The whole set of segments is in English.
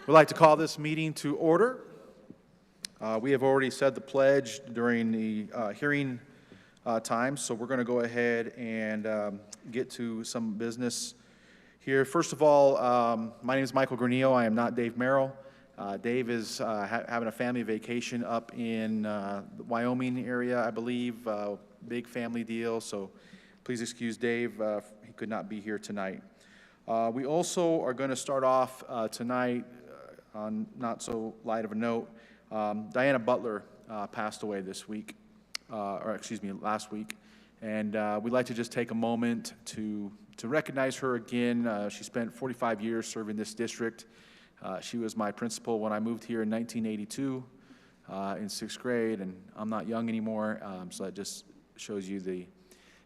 We'd like to call this meeting to order. We have already said the pledge during the hearing time, so we're going to go ahead and get to some business here. First of all, my name is Michael Granillo. I am not Dave Merrill. Dave is having a family vacation up in the Wyoming area, I believe. Big family deal, so please excuse Dave. He could not be here tonight. We also are going to start off tonight on not so light of a note. Diana Butler passed away this week, last week, and we'd like to just take a moment to recognize her again. She spent 45 years serving this district. She was my principal when I moved here in 1982 in 6th grade, and I'm not young anymore, so that just shows you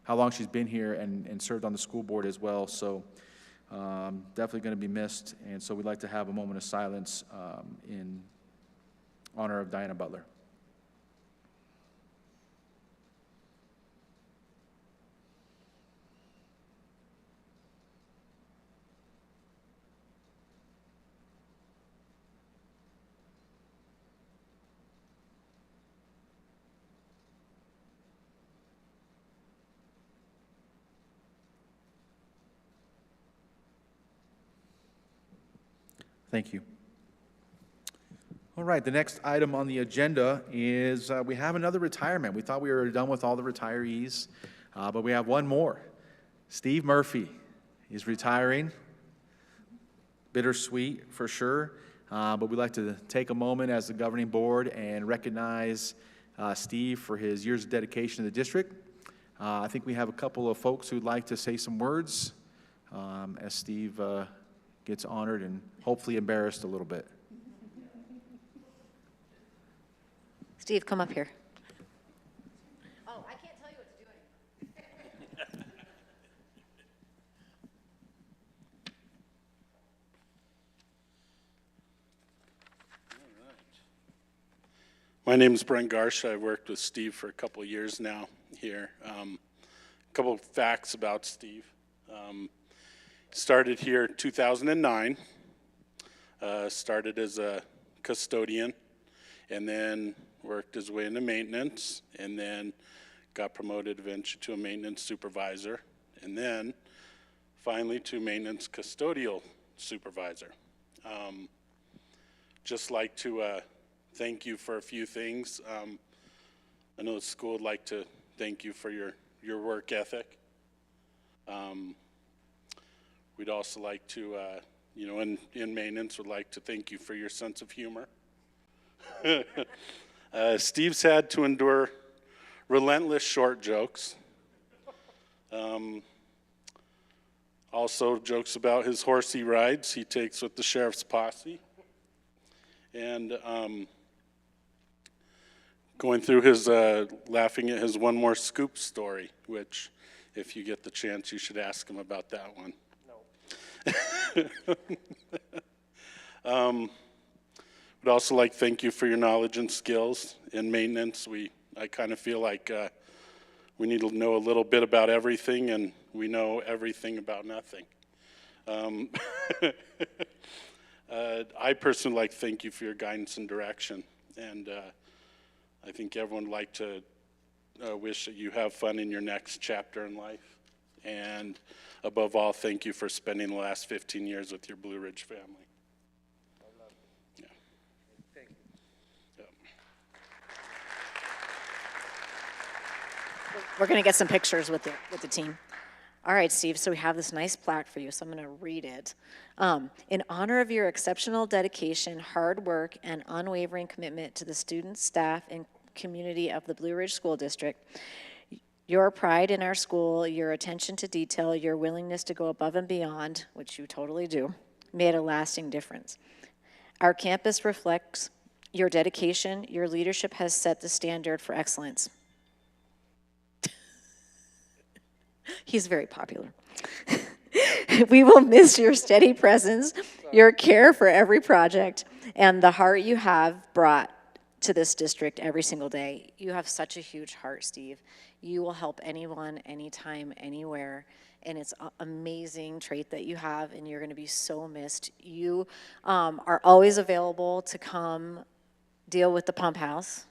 how long she's been here and served on the school board as well. So definitely going to be missed, and so we'd like to have a moment of silence in honor of Diana Butler. Thank you. All right, the next item on the agenda is we have another retirement. We thought we were done with all the retirees, but we have one more. Steve Murphy is retiring. Bittersweet for sure, but we'd like to take a moment as the governing board and recognize Steve for his years of dedication to the district. I think we have a couple of folks who'd like to say some words as Steve gets honored and hopefully embarrassed a little bit. Steve, come up here. Oh, I can't tell you what to do. All right. My name is Brent Garsh. I've worked with Steve for a couple of years now here. A couple of facts about Steve. Started here in 2009, started as a custodian, and then worked his way into maintenance, and then got promoted eventually to a maintenance supervisor, and then finally to maintenance custodial supervisor. Just like to thank you for a few things. I know the school would like to thank you for your work ethic. We'd also like to, in maintenance, would like to thank you for your sense of humor. Steve's had to endure relentless short jokes. Also jokes about his horse he rides he takes with the sheriff's posse. And going through his, laughing at his one more scoop story, which if you get the chance, you should ask him about that one. Would also like to thank you for your knowledge and skills in maintenance. I kind of feel like we need to know a little bit about everything, and we know everything about nothing. I personally like to thank you for your guidance and direction, and I think everyone would like to wish that you have fun in your next chapter in life. And above all, thank you for spending the last 15 years with your Blue Ridge family. I love it. Yeah. Thank you. Yeah. We're going to get some pictures with the team. All right, Steve, so we have this nice plaque for you, so I'm going to read it. In honor of your exceptional dedication, hard work, and unwavering commitment to the students, staff, and community of the Blue Ridge School District, your pride in our school, your attention to detail, your willingness to go above and beyond, which you totally do, made a lasting difference. Our campus reflects your dedication. Your leadership has set the standard for excellence. He's very popular. We will miss your steady presence, your care for every project, and the heart you have brought to this district every single day. You have such a huge heart, Steve. You will help anyone, anytime, anywhere, and it's an amazing trait that you have, and you're going to be so missed. You are always available to come deal with the pump house.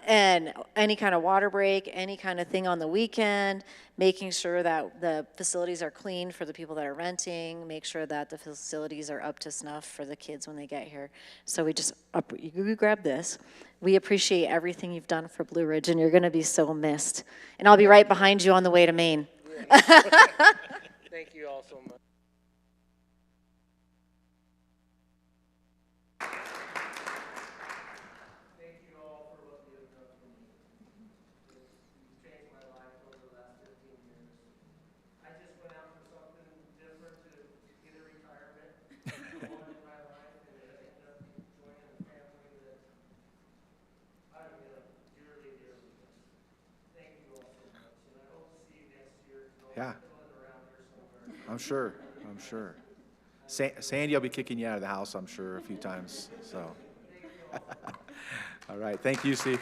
And any kind of water break, any kind of thing on the weekend, making sure that the facilities are clean for the people that are renting, make sure that the facilities are up to snuff for the kids when they get here. So we just, you grab this. We appreciate everything you've done for Blue Ridge, and you're going to be so missed. And I'll be right behind you on the way to Maine. Thank you all so much. Thank you all for what you have done for me. You've changed my life over the last 15 years. I just went out for something different to get a retirement. I wanted my life, and I ended up joining a family that I'm going to dearly, dearly miss. Thank you all so much, and I hope to see you next year. Yeah. Filling around here somewhere. I'm sure, I'm sure. Sandy will be kicking you out of the house, I'm sure, a few times, so. All right, thank you, Steve.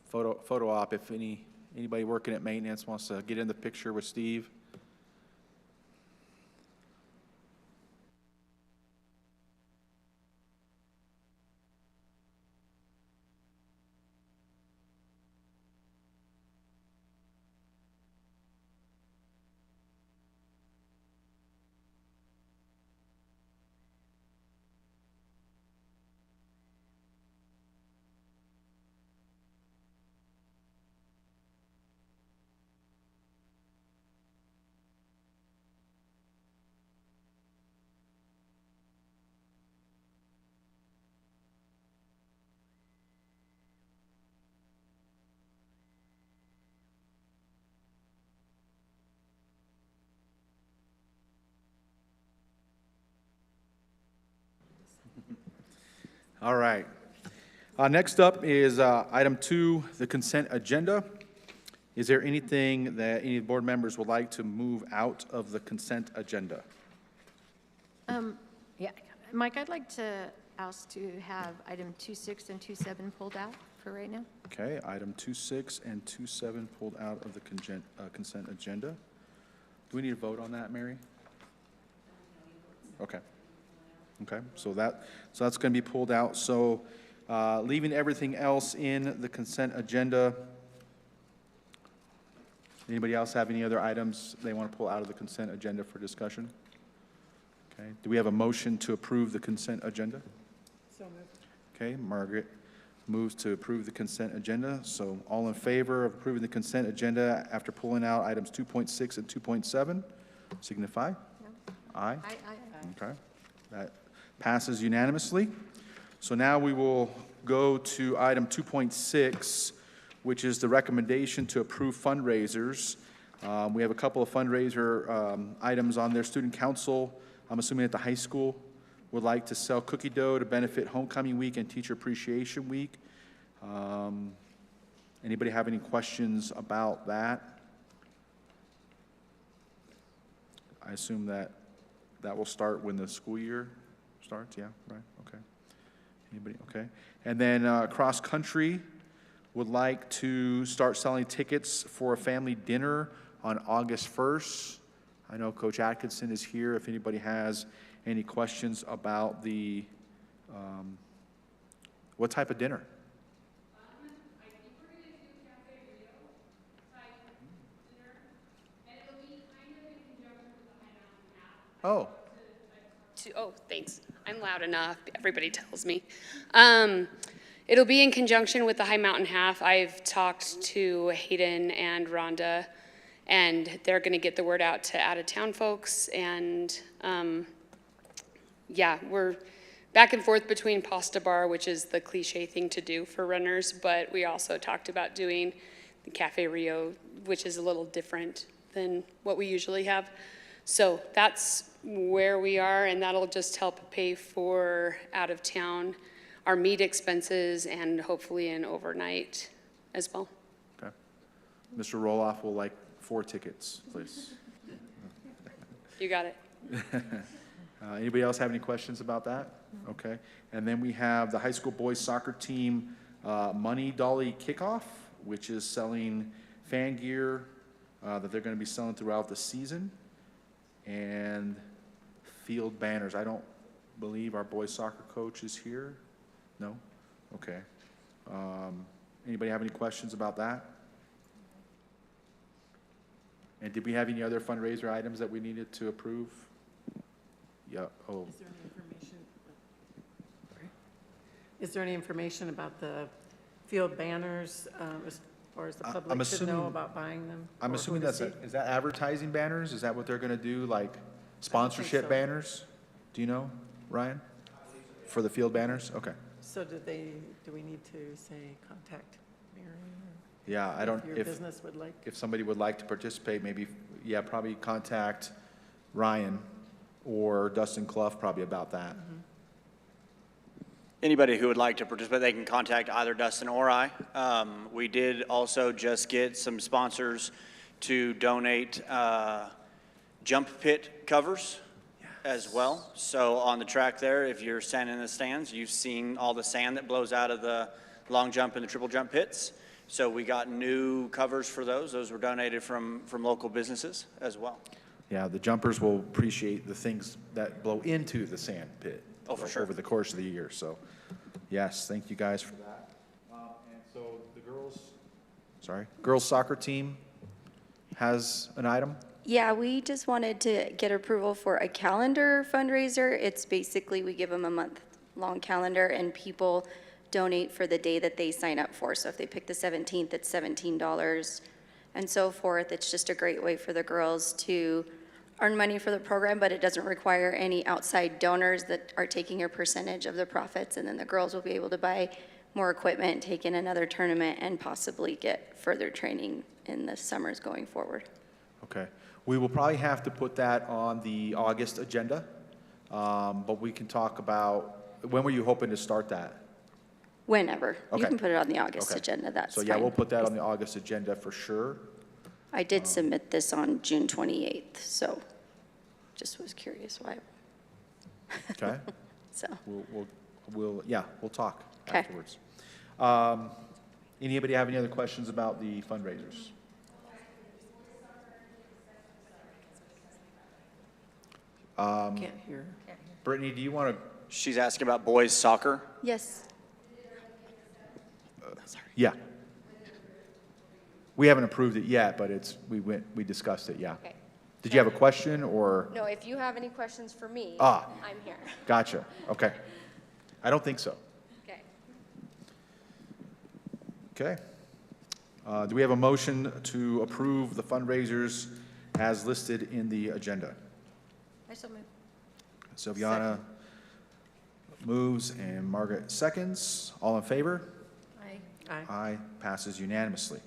Photo op, if anybody working at maintenance wants to get in the picture with Steve. All right. Next up is item 2, the consent agenda. Is there anything that any board members would like to move out of the consent agenda? Yeah, Mike, I'd like to ask to have item 2.6 and 2.7 pulled out for right now. Okay, item 2.6 and 2.7 pulled out of the consent agenda. Do we need a vote on that, Mary? Okay. Okay, so that's going to be pulled out. So leaving everything else in the consent agenda. Anybody else have any other items they want to pull out of the consent agenda for discussion? Okay, do we have a motion to approve the consent agenda? So moved. Okay, Margaret moves to approve the consent agenda. So all in favor of approving the consent agenda after pulling out items 2.6 and 2.7, signify. Aye. Aye. Okay, that passes unanimously. So now we will go to item 2.6, which is the recommendation to approve fundraisers. We have a couple of fundraiser items on there. Student council, I'm assuming at the high school, would like to sell cookie dough to benefit homecoming week and teacher appreciation week. Anybody have any questions about that? I assume that will start when the school year starts, yeah, right, okay. Anybody, okay. And then cross country would like to start selling tickets for a family dinner on August 1st. I know Coach Atkinson is here if anybody has any questions about the, what type of dinner? I think we're going to do Cafe Rio type dinner, and it'll be kind of in conjunction with the High Mountain Half. Oh, Oh, thanks. I'm loud enough. Everybody tells me. It'll be in conjunction with the High Mountain Half. I've talked to Hayden and Rhonda, and they're going to get the word out to out-of-town folks. And yeah, we're back and forth between Pasta Bar, which is the cliche thing to do for runners, but we also talked about doing the Cafe Rio, which is a little different than what we usually have. So that's where we are, and that'll just help pay for out-of-town, our meat expenses, and hopefully an overnight as well. okay. Mr. Roloff will like 4 tickets, please. You got it. Anybody else have any questions about that? Okay. And then we have the high school boys soccer team Money Dolly Kickoff, which is selling fan gear that they're going to be selling throughout the season, and field banners. I don't believe our boys soccer coach is here. No? Okay. Anybody have any questions about that? And did we have any other fundraiser items that we needed to approve? Yeah, oh, Is there any information? Sorry. Is there any information about the field banners, as far as the I'm public should assuming- know about buying them? I'm or who assuming to that's, see? is that advertising banners? Is that what they're gonna do, like sponsorship so. banners? Do you know, Ryan? For the field banners? Okay. So do we need to say contact Mary? Yeah, I don't, If your if, business would like, if somebody would like to participate, maybe, yeah, probably contact Ryan or Dustin Clough probably about that. Anybody who would like to participate, they can contact either Dustin or I. We did also just get some sponsors to donate jump pit covers as well. So on the track there, if you're standing in the stands, you've seen all the sand that blows out of the long jump and the triple jump pits. So we got new covers for those. Those were donated from local businesses as well. Yeah, the jumpers will appreciate the things that blow into the sand pit. Oh, for sure. Over the course of the year, so, yes, thank you guys for that. And so the girls soccer team has an item? Yeah, we just wanted to get approval for a calendar fundraiser. It's basically, we give them a month-long calendar and people donate for the day that they sign up for. So if they pick the 17th, it's $17 and so forth. It's just a great way for the girls to earn money for the program, but it doesn't require any outside donors that are taking a percentage of the profits. And then the girls will be able to buy more equipment, take in another tournament, and possibly get further training in the summers going forward. Okay. We will probably have to put that on the August agenda, but we can talk about, when were you hoping to start that? Whenever. You Okay. can put it on the August Okay. agenda, that's So fine. yeah, we'll put that on the August agenda for sure. I did submit this on June 28th, so just was curious why, Okay? so. We'll talk Okay. afterwards. Anybody have any other questions about the fundraisers? can't hear. Brittany, do you want to, She's asking about boys soccer. Yes, yeah. We haven't approved it yet, but we discussed it, yeah. Okay. Did you have a question, or? no, if you have any questions for me, Ah. I'm here. Gotcha, okay. I don't think so. Okay. Okay. Do we have a motion to approve the fundraisers as listed in the agenda? I so move. Sylviana moves and Margaret seconds. All in favor? Aye. Aye. Aye, passes unanimously.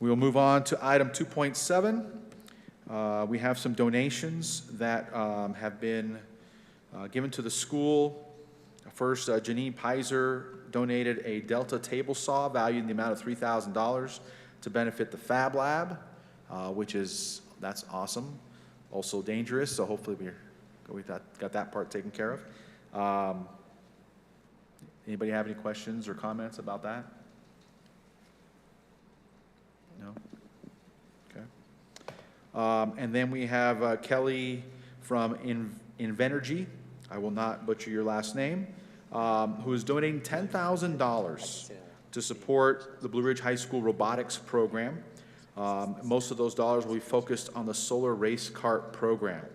We will move on to item 2.7. We have some donations that have been given to the school. First, Janine Pizer donated a Delta table saw valued in the amount of $3,000 to benefit the Fab Lab, that's awesome. Also dangerous, so hopefully we got that part taken care of. Anybody have any questions or comments about that? No? Okay. And then we have Kelly from Invenergy, I will not butcher your last name, who is donating $10,000 to support the Blue Ridge High School robotics program. Most of those dollars will be focused on the solar race cart program.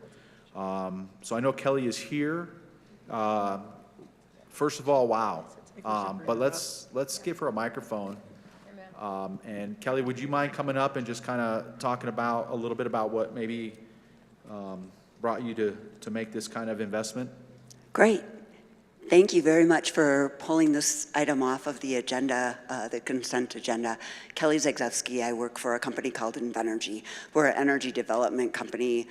So I know Kelly is here. First of all, wow. But let's give her a microphone. And Kelly, would you mind coming up and just kind of talking about a little bit about what maybe brought you to make this kind of investment? Great. Thank you very much for pulling this item off of the agenda, the consent agenda. Kelly Zagzewski, I work for a company called Invenergy. We're an energy development company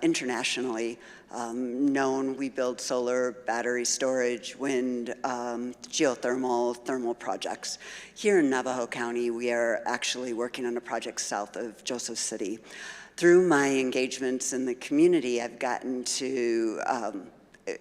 internationally known. We build solar, battery storage, wind, geothermal, thermal projects. Here in Navajo County, we are actually working on a project south of Joseph City. through my engagements in the community, I've gotten to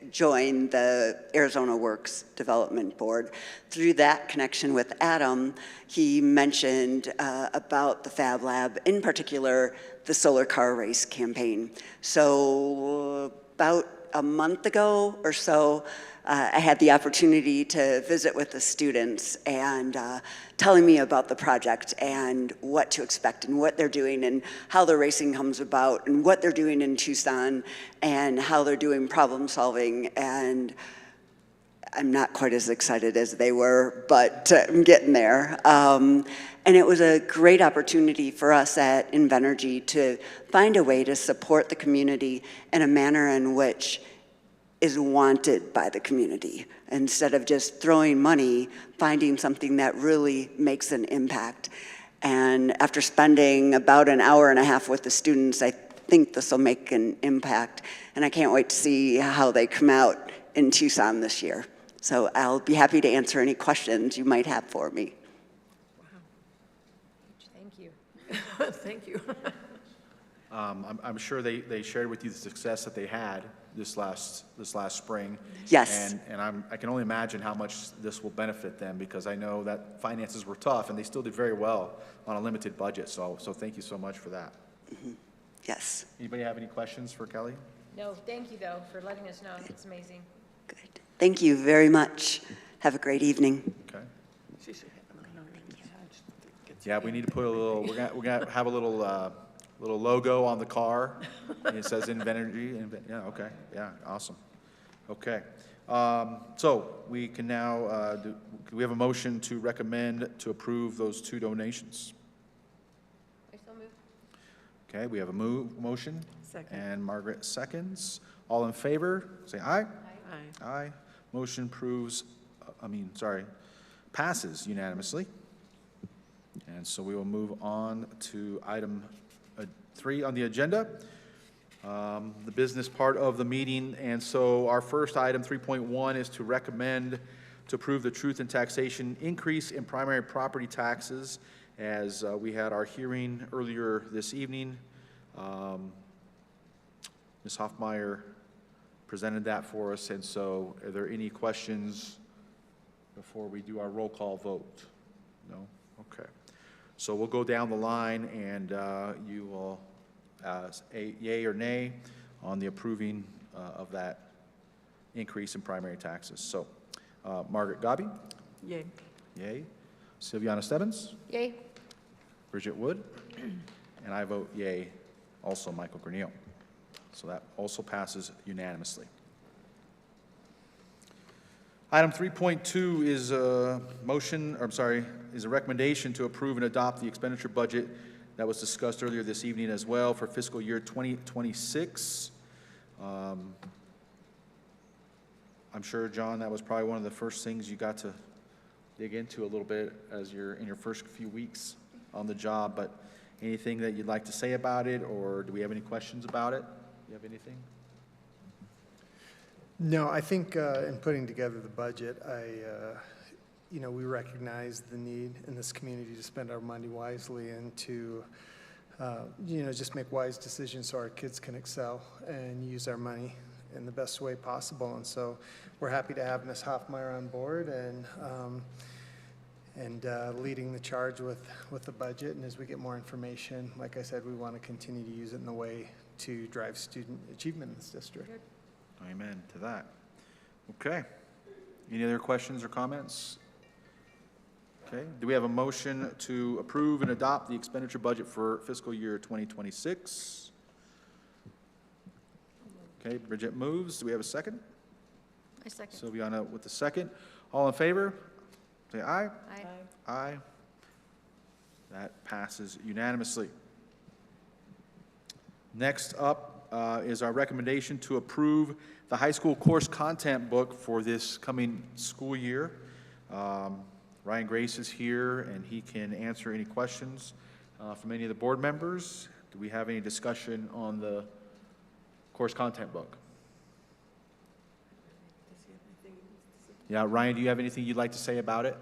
join the Arizona Works Development Board. Through that connection with Adam, he mentioned about the Fab Lab, in particular, the Solar Car Race campaign. So about a month ago or so, I had the opportunity to visit with the students and telling me about the project and what to expect and what they're doing and how the racing comes about and what they're doing in Tucson and how they're doing problem solving. And I'm not quite as excited as they were, but I'm getting there. And it was a great opportunity for us at Invenergy to find a way to support the community in a manner in which is wanted by the community. Instead of just throwing money, finding something that really makes an impact. And after spending about an hour and a half with the students, I think this will make an impact. And I can't wait to see how they come out in Tucson this year. So I'll be happy to answer any questions you might have for me. Thank you. Thank you. I'm sure they shared with you the success that they had this last spring. Yes. And I can only imagine how much this will benefit them, because I know that finances were tough and they still did very well on a limited budget. So thank you so much for that. Mm-hmm. Yes. Anybody have any questions for Kelly? No, thank you, though, for letting us know. It's amazing. Good. Thank you very much. Have a great evening. Okay. Yeah, we need to put a little. We're gonna have a little logo on the car. And it says Invenergy. Yeah. Okay. Yeah. Awesome. Okay. So we can now do we have a motion to recommend to approve those two donations? I still move. Okay. We have a motion. Second. And Margaret seconds. All in favor, say aye. Aye. Aye. Motion passes unanimously. And so we will move on to item 3 on the agenda, the business part of the meeting. And so our first item, 3.1, is to recommend to approve the truth in taxation increase in primary property taxes. As we had our hearing earlier this evening, Ms. Hoffmeyer presented that for us. And so are there any questions before we do our roll call vote? No? Okay. So we'll go down the line, and you will say yay or nay on the approving of that increase in primary taxes. So Margaret Gabi? Yay. Yay. Silviana Stebbins? Yay. Bridget Wood? And I vote yay, also Michael Granillo. So that also passes unanimously. Item 3.2 is a is a recommendation to approve and adopt the expenditure budget that was discussed earlier this evening as well for fiscal year 2026. I'm sure, John, that was probably one of the first things you got to dig into a little bit as you're in your first few weeks on the job, but anything that you'd like to say about it, or do we have any questions about it? You have anything? No, I think in putting together the budget, we recognize the need in this community to spend our money wisely and to, just make wise decisions so our kids can excel and use our money in the best way possible. And so we're happy to have Ms. Hoffmeyer on board and leading the charge with the budget. And as we get more information, like I said, we want to continue to use it in the way to drive student achievement in this district. Good. Amen to that. Okay. Any other questions or comments? Okay. Do we have a motion to approve and adopt the expenditure budget for fiscal year 2026? Okay. Bridget moves. Do we have a second? I second. Silviana with the second. All in favor? Say aye. Aye. Aye. That passes unanimously. Next up is our recommendation to approve the high school course content book for this coming school year. Ryan Grace is here, and he can answer any questions from any of the board members. Do we have any discussion on the course content book? Yeah, Ryan, do you have anything you'd like to say about it?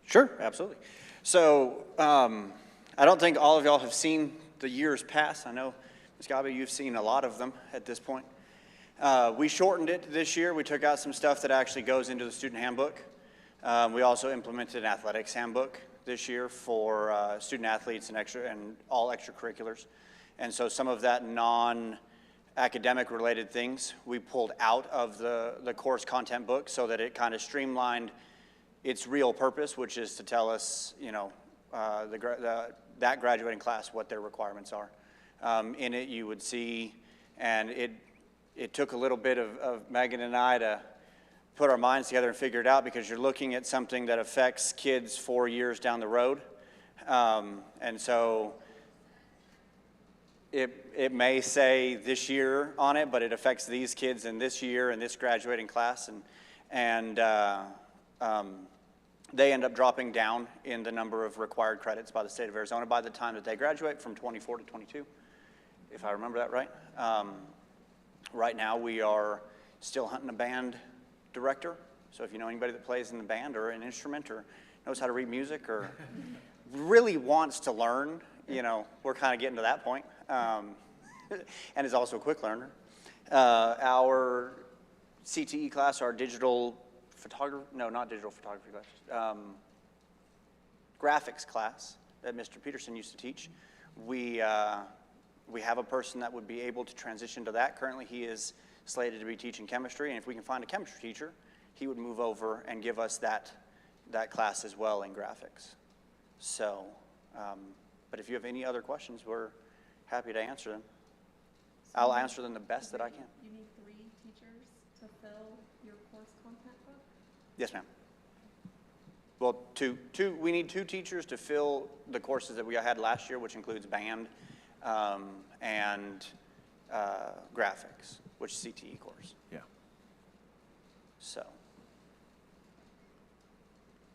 Sure, absolutely. So I don't think all of y'all have seen the years past. I know, Ms. Gabi, you've seen a lot of them at this point. We shortened it this year. We took out some stuff that actually goes into the student handbook. We also implemented an athletics handbook this year for student athletes and all extracurriculars. And so some of that non-academic related things we pulled out of the course content book so that it kind of streamlined its real purpose, which is to tell us, you know, that graduating class what their requirements are. In it you would see, and it took a little bit of Megan and I to put our minds together and figure it out, because you're looking at something that affects kids 4 years down the road. And so it may say this year on it, but it affects these kids in this year and this graduating class. And they end up dropping down in the number of required credits by the state of Arizona by the time that they graduate from 24 to 22, if I remember that right. Right now we are still hunting a band director. So if you know anybody that plays in the band or an instrument or knows how to read music or really wants to learn, you know, we're kind of getting to that point. And is also a quick learner. Our CTE class, our digital photography, no, not digital photography class, graphics class that Mr. Peterson used to teach, we have a person that would be able to transition to that. Currently, he is slated to be teaching chemistry, and if we can find a chemistry teacher, he would move over and give us that class as well in graphics. So, but if you have any other questions, we're happy to answer them. I'll answer them the best that I can. You need 3 teachers to fill your course content book? Yes, ma'am. Well, we need 2 teachers to fill the courses that we had last year, which includes band and graphics, which is CTE course. Yeah. So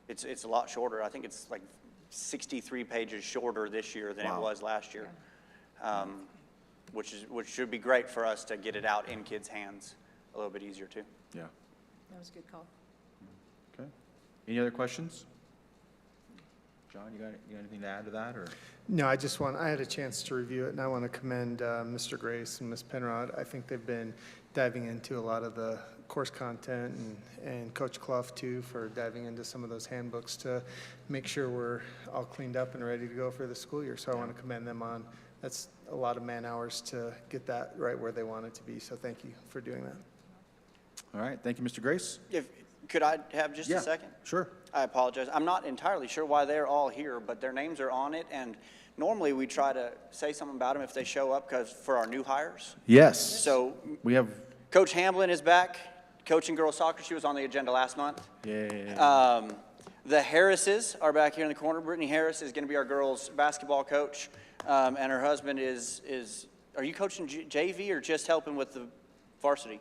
it's a lot shorter. I think it's like 63 pages shorter this year than it was last year, which should be great for us to get it out in kids' hands a little bit easier too. Yeah. That was a good call. Okay. Any other questions? John, you got anything to add to that, or? No, I had a chance to review it, and I want to commend Mr. Grace and Ms. Penrod. I think they've been diving into a lot of the course content, and Coach Clough, too, for diving into some of those handbooks to make sure we're all cleaned up and ready to go for the school year. So I want to commend them on, that's a lot of man hours to get that right where they want it to be. So thank you for doing that. All right, thank you, Mr. Grace. Could I have just a second? Sure. I apologize. I'm not entirely sure why they're all here, but their names are on it, and normally we try to say something about them if they show up for our new hires. Yes. So we have Coach Hamblin is back, coaching girls soccer. She was on the agenda last month. Yeah. The Harrises are back here in the corner. Brittany Harris is going to be our girls basketball coach, and her husband is are you coaching JV or just helping with the varsity?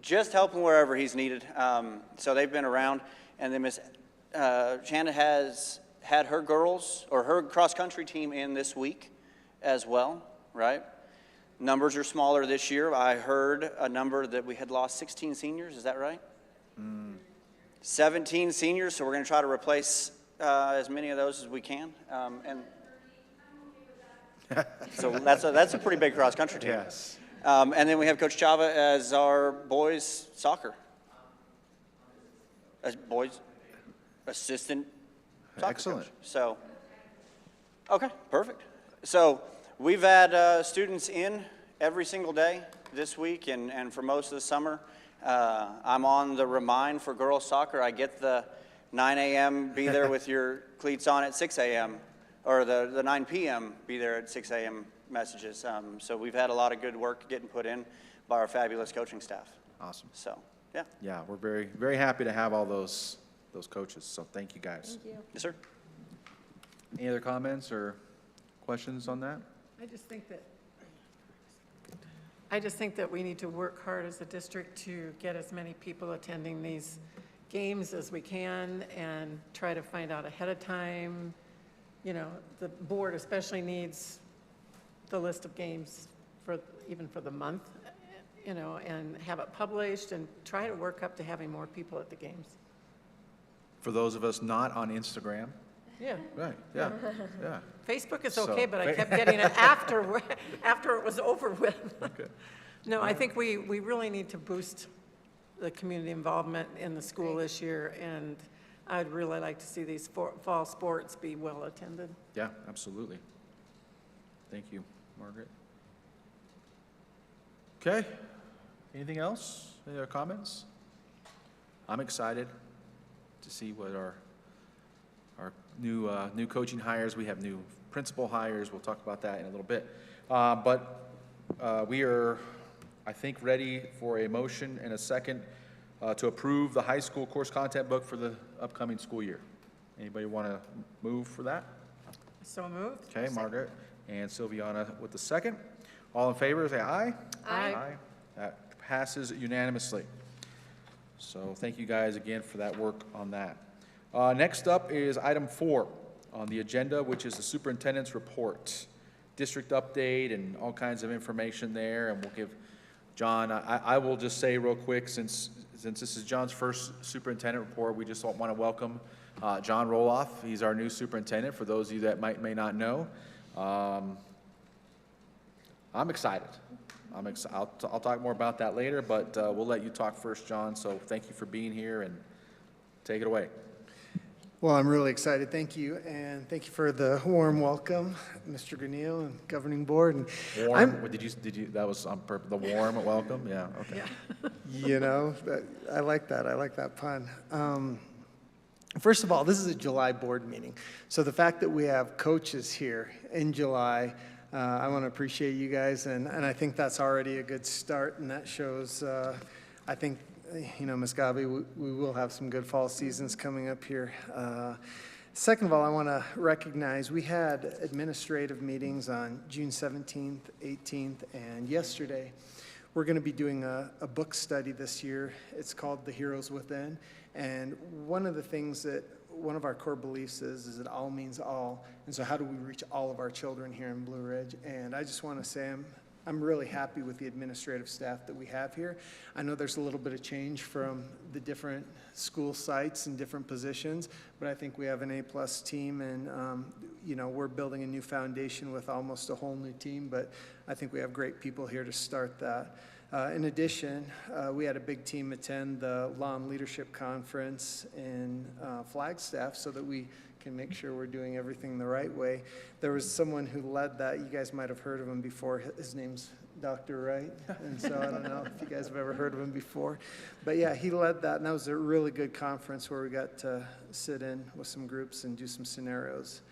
Just helping wherever he's needed. So they've been around. And then Miss Shannon has had her girls, or her cross-country team in this week as well, right? Numbers are smaller this year. I heard a number that we had lost 16 seniors. Is that right? 17 seniors, so we're going to try to replace as many of those as we can. And so that's a pretty big cross-country team. Yes. And then we have Coach Chava as our boys soccer. As boys assistant soccer Excellent. coach. So, okay, perfect. So we've had students in every single day this week and for most of the summer. I'm on the remind for girls soccer. I get the 9 a.m. be there with your cleats on at 6 a.m. or the 9 p.m. be there at 6 a.m. messages. So we've had a lot of good work getting put in by our fabulous coaching staff. Awesome. So, yeah. Yeah, we're very, very happy to have all those coaches. So thank you, guys. Thank you. Yes, sir. Any other comments or questions on that? I just think that we need to work hard as a district to get as many people attending these games as we can and try to find out ahead of time. You know, the board especially needs the list of games even for the month, you know, and have it published and try to work up to having more people at the games. For those of us not on Instagram, Yeah. Right, yeah, yeah. Facebook is So, okay, but I kept getting it after, after it was over with. Okay. No, I think we really need to boost the community involvement in the school this year, and I'd really like to see these fall sports be well attended. Yeah, absolutely. Thank you, Margaret. Okay, anything else? Any other comments? I'm excited to see what our new coaching hires. We have new principal hires. We'll talk about that in a little bit. But we are, I think, ready for a motion and a second to approve the high school course content book for the upcoming school year. Anybody want to move for that? So moved. Okay, Margaret and Sylviana with the second. All in favor, say aye. Aye. That passes unanimously. So thank you guys again for that work on that. Next up is item 4 on the agenda, which is the superintendent's report. District update and all kinds of information there, and we'll give John, I will just say real quick, since this is John's first superintendent report, we just want to welcome John Roloff. He's our new superintendent, for those of you that may not know. I'm excited. I'll talk more about that later, but we'll let you talk first, John. So thank you for being here, and take it away. Well, I'm really excited. Thank you, and thank you for the warm welcome, Mr. Grineal and governing board. And Warm? Did you? That was on purpose. The warm welcome. Yeah. Okay. You know, I like that. I like that pun. First of all, this is a July board meeting, so the fact that we have coaches here in July, I want to appreciate you guys, and I think that's already a good start, and that shows. I think. You know, Ms. Gabi, we will have some good fall seasons coming up here. Second of all, I want to recognize we had administrative meetings on June 17th, 18th, and yesterday. We're going to be doing a book study this year. It's called The Heroes Within. And one of the things that one of our core beliefs is that all means all. And so how do we reach all of our children here in Blue Ridge? And I just want to say I'm really happy with the administrative staff that we have here. I know there's a little bit of change from the different school sites and different positions, but I think we have an A-plus team, and you know, we're building a new foundation with almost a whole new team, but I think we have great people here to start that. In addition, we had a big team attend the Law and Leadership Conference in Flagstaff so that we can make sure we're doing everything the right way. There was someone who led that. You guys might have heard of him before. His name's Dr. Wright, and so I don't know if you guys have ever heard of him before. But yeah, he led that, and that was a really good conference where we got to sit in with some groups and do some scenarios.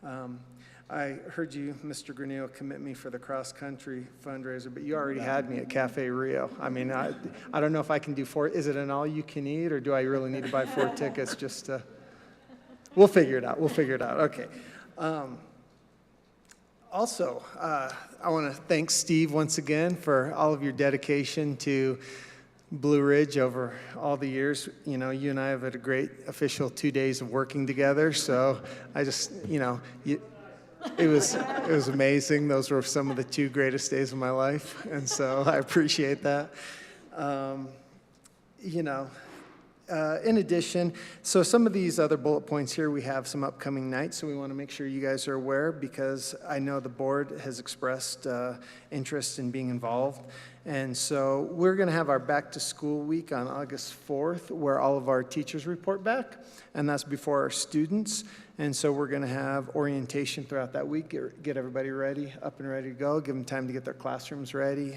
I heard you, Mr. Grineal, commit me for the cross-country fundraiser, but you already had me at Cafe Rio. I mean, I don't know if I can do 4. Is it an all-you-can-eat, or do I really need to buy 4 tickets just to... We'll figure it out. We'll figure it out. Okay. Also, I want to thank Steve once again for all of your dedication to Blue Ridge over all the years. You know, you and I have had a great official 2 days of working together. So I just, you know, it was amazing. Those were some of the 2 greatest days of my life, and so I appreciate that. You know. In addition, so some of these other bullet points here, we have some upcoming nights, so we want to make sure you guys are aware, because I know the board has expressed interest in being involved. And so we're going to have our back to school week on August 4th, where all of our teachers report back, and that's before our students. And so we're going to have orientation throughout that week, get everybody ready, up and ready to go, give them time to get their classrooms ready.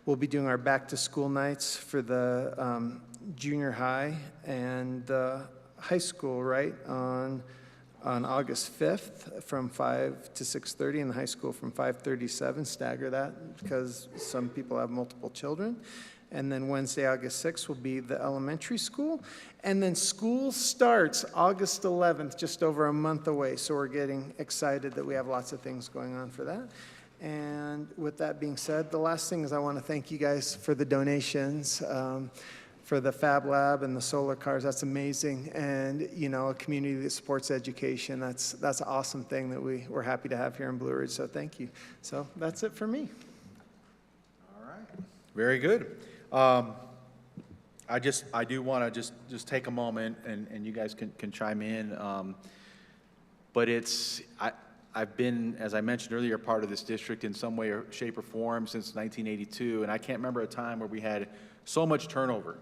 We'll be doing our back to school nights for the junior high and high school, right, on August 5th from 5 to 6:30, and the high school from 5:30 to 7. Stagger that because some people have multiple children. And then Wednesday, August 6th, will be the elementary school. And then school starts August 11th, just over a month away. So we're getting excited that we have lots of things going on for that. And with that being said, the last thing is I want to thank you guys for the donations. For the Fab Lab and the solar cars, that's amazing. And, you know, a community that supports education, that's an awesome thing that we're happy to have here in Blue Ridge, so thank you. So that's it for me. All right. Very good. I do want to just take a moment, and you guys can chime in. but I've been, as I mentioned earlier, part of this district in some way or shape or form since 1982, and I can't remember a time where we had so much turnover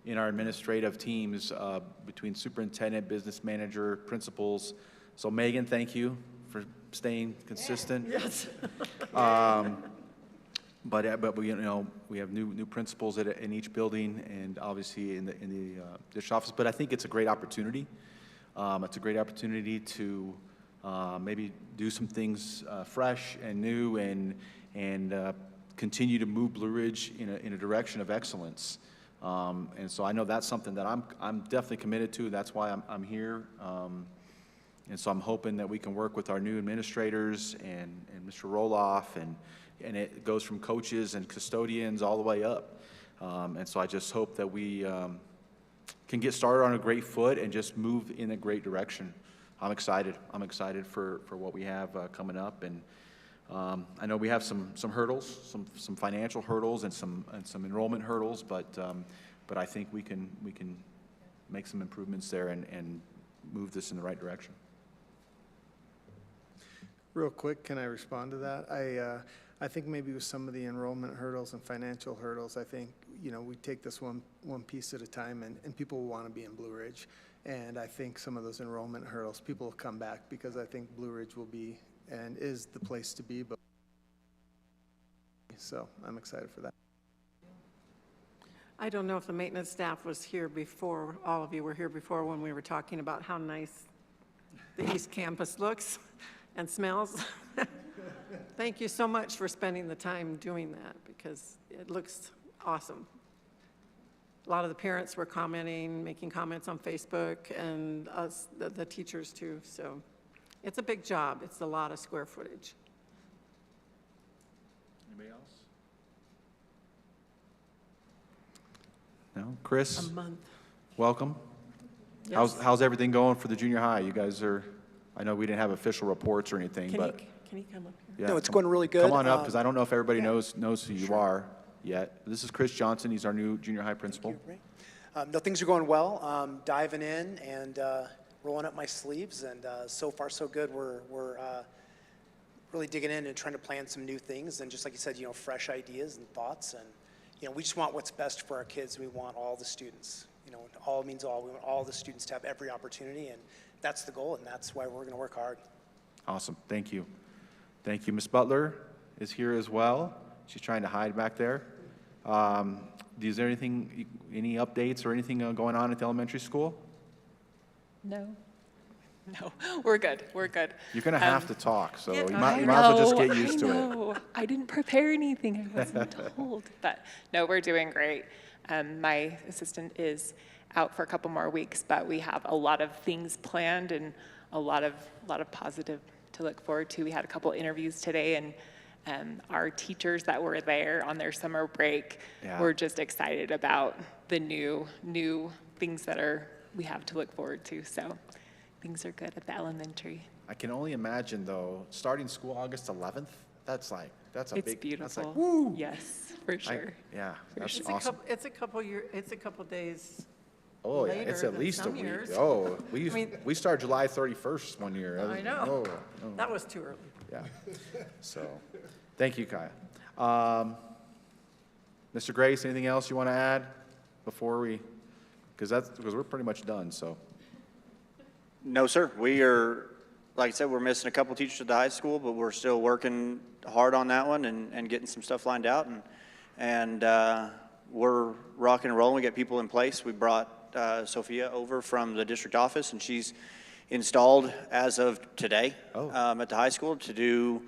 in our administrative teams between superintendent, business manager, principals. So Megan, thank you for staying consistent. Yes. But we, we have new principals in each building, and obviously in the district office. But I think it's a great opportunity. It's a great opportunity to maybe do some things fresh and new, and continue to move Blue Ridge in a direction of excellence. And so I know that's something that I'm definitely committed to. That's why I'm here. And so I'm hoping that we can work with our new administrators and Mr. Roloff, and it goes from coaches and custodians all the way up. And so I just hope that we can get started on a great foot and just move in a great direction. I'm excited. I'm excited for what we have coming up. And I know we have some hurdles, some financial hurdles and some enrollment hurdles, but I think we can make some improvements there and move this in the right direction. Real quick, can I respond to that? I think maybe with some of the enrollment hurdles and financial hurdles, I think, we take this one piece at a time, and people will want to be in Blue Ridge. And I think some of those enrollment hurdles, people will come back because I think Blue Ridge will be and is the place to be. But so I'm excited for that. I don't know if the maintenance staff was here before, all of you were here before when we were talking about how nice the East Campus looks and smells. Thank you so much for spending the time doing that, because it looks awesome. A lot of the parents were commenting, making comments on Facebook, and us, the teachers too. So it's a big job. It's a lot of square footage. Anybody else? No? Chris? A month. Welcome. Yes. How's everything going for the junior high? You guys I know we didn't have official reports or anything, but. Can you come up here? Yeah, No, it's going really good. Come on up, because I don't know if everybody knows who you are yet. This is Chris Johnson. He's our new junior high principal. No, things are going well. Diving in and rolling up my sleeves, and so far so good. We're really digging in and trying to plan some new things, and just like you said, fresh ideas and thoughts, and we just want what's best for our kids. We want all the students. All means all. We want all the students to have every opportunity, and that's the goal, and that's why we're going to work hard. Awesome. Thank you. Thank you. Ms. Butler is here as well. She's trying to hide back there. Is there any updates or anything going on at the elementary school? No, we're good. We're good. You're going to have to talk, so you I might as well just know, get used to it. know. I didn't prepare anything. I wasn't told. But no, we're doing great. My assistant is out for a couple more weeks, but we have a lot of things planned and a lot of positive to look forward to. We had a couple interviews today, and our teachers that were there on their summer break were just excited about the new things that we have to look forward to. So things are good at the elementary. I can only imagine, though, starting school August 11th, that's a It's big, beautiful. that's like, woo! Yes, for sure. That's It's awesome. It's a couple days. Oh, yeah, later it's at than least a some week. years. Oh, mean- we started July 31st one year. I know. Oh. That was too early. Yeah. So, thank you, Kaya. Mr. Grace, anything else you want to add before because we're pretty much done, so. No, sir. We are, like I said, we're missing a couple teachers at the high school, but we're still working hard on that one and getting some stuff lined out. And we're rocking and rolling. We get people in place. We brought Sophia over from the district office, and she's installed as of today at the high school to do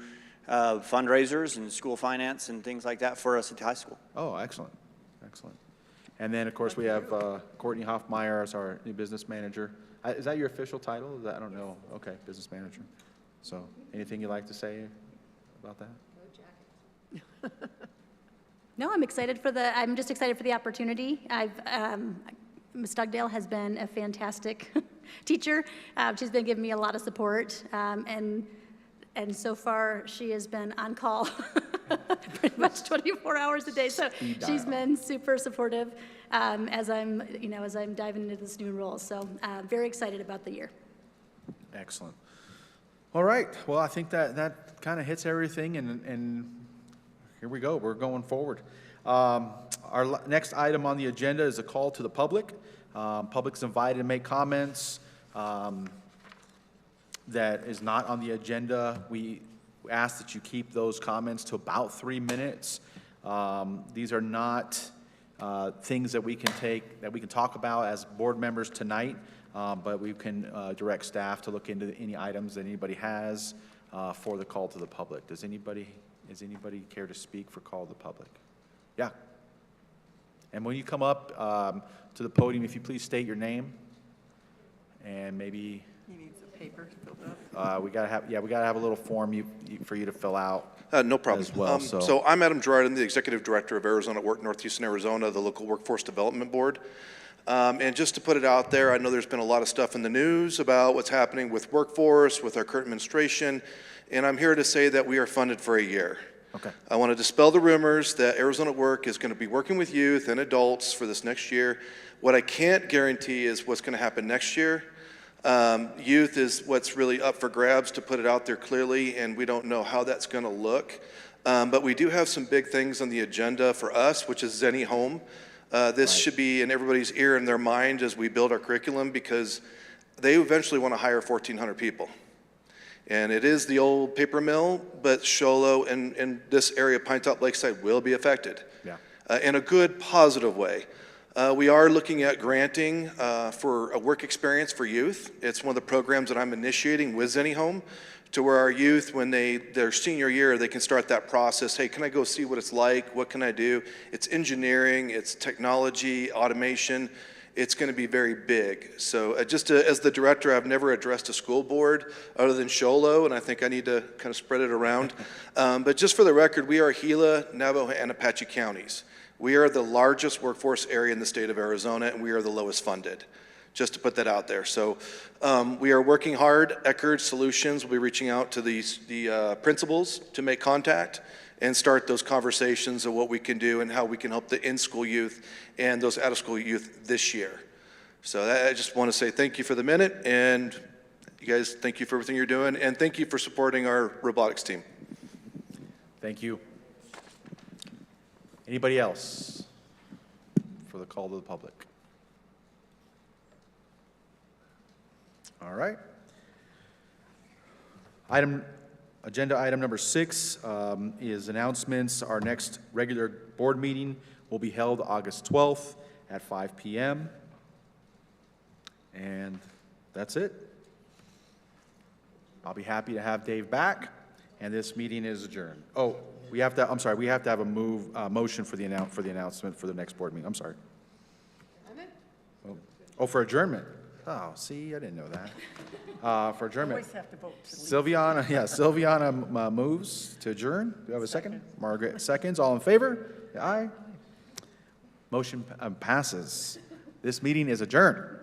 fundraisers and school finance and things like that for us at the high school. Oh, excellent. Excellent. And then, of course, we have Courtney Hoffmeyer as our new business manager. Is that your official title? I don't know. Okay, business manager. So anything you'd like to say about that? No, I'm just excited for the opportunity. Ms. Dugdale has been a fantastic teacher. She's been giving me a lot of support, and so far she has been on call pretty much 24 hours a day. So she's been super supportive as I'm diving into this new role. So very excited about the year. Excellent. All right, well, I think that kind of hits everything, and here we go, we're going forward. Our next item on the agenda is a call to the public. Public's invited to make comments. That is not on the agenda. We ask that you keep those comments to about 3 minutes. These are not things that we can talk about as board members tonight, but we can direct staff to look into any items that anybody has for the call to the public. Does anybody care to speak for call to the public? Yeah. And when you come up to the podium, if you please state your name and maybe. He needs a paper filled out. We gotta have a little form for you to fill out. No problem. As well, so I'm Adam Gerard. I'm the Executive Director of Arizona at Work, North Houston, Arizona, the local workforce development board. And just to put it out there, I know there's been a lot of stuff in the news about what's happening with workforce, with our current administration, and I'm here to say that we are funded for a year. Okay. I want to dispel the rumors that Arizona Work is going to be working with youth and adults for this next year. What I can't guarantee is what's going to happen next year. Youth is what's really up for grabs, to put it out there clearly, and we don't know how that's going to look. But we do have some big things on the agenda for us, which is Zenny Home. This should be in everybody's ear and their mind as we build our curriculum, because they eventually want to hire 1,400 people. And it is the old paper mill, but Show Low and this area, Pine Top Lakeside, will be affected in a good, positive way. We are looking at granting for a work experience for youth. It's one of the programs that I'm initiating with Zenny Home, to where our youth, when their senior year, they can start that process. Hey, can I go see what it's like? What can I do? It's engineering, it's technology, automation. It's going to be very big. So as the director, I've never addressed a school board other than Show Low, and I think I need to kind of spread it around. But just for the record, we are Gila, Navajo, and Apache counties. We are the largest workforce area in the state of Arizona, and we are the lowest funded, just to put that out there. So we are working hard. Eckerd Solutions will be reaching out to the principals to make contact and start those conversations of what we can do and how we can help the in-school youth and those out-of-school youth this year. So I just want to say thank you for the minute, and you guys, thank you for everything you're doing, and thank you for supporting our robotics team. Thank you. Anybody else for the call to the public? All right. Agenda item number 6 is announcements. Our next regular board meeting will be held August 12th at 5 p.m. And that's it. I'll be happy to have Dave back, and this meeting is adjourned. Oh, we have to have a motion for the announcement for the next board meeting. I'm sorry. Oh, for adjournment. Oh, see, I didn't know that. For adjournment. Always have to vote to leave. Sylviana moves to adjourn. Do you have a second? Margaret seconds. All in favor? Aye. Motion passes. This meeting is adjourned.